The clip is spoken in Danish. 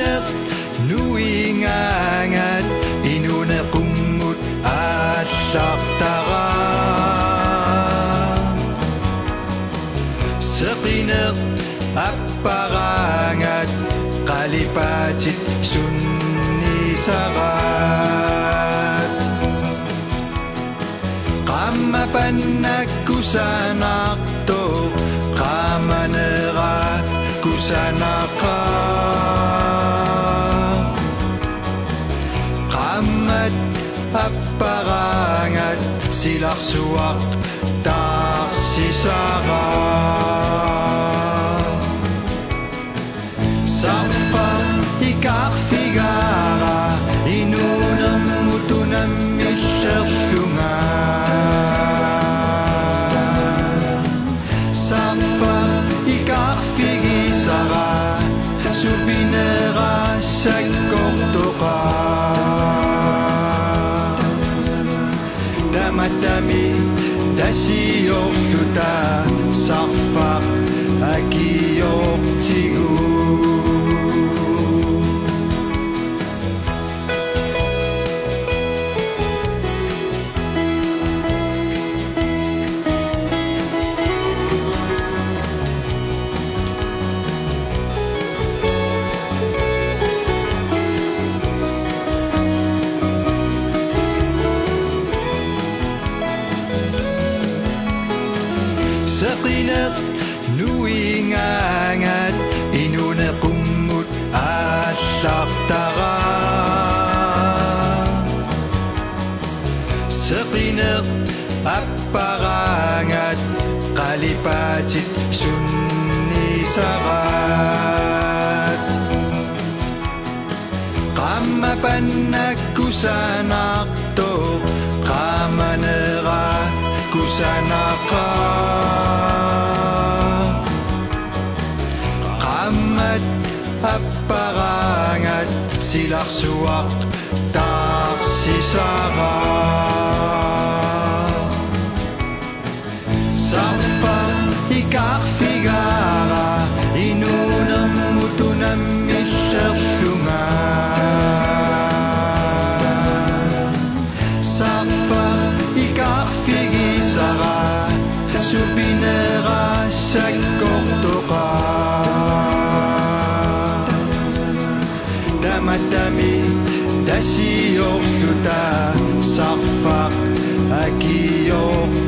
qineq nuingaangat inuneqummut aallartara seqineq apparaangat qalipaatit sunnisaraat qammapannakkusanartoq qamanera kusanaqa qammat apparaangat silarsuaq taarsisara sarfa ikarfigara inunermutunammisserlunga sarfa ikarfigisara supinera sakkortoqa damatami dasiorluta sarfa akiortigu seqineq nuingaangat inuneqummut aallartara seqineq apparaangat qalipaatit sunnisaraat qammapannakkusanartoq qamanera kusanaqa qammat apparaangat silarsuaq taarsisara sarfa ikarfigara inunermutunammisserlunga sarfa ikarfigisara supinera sakkortoqa damatami dasiorluta sarfa akiortigu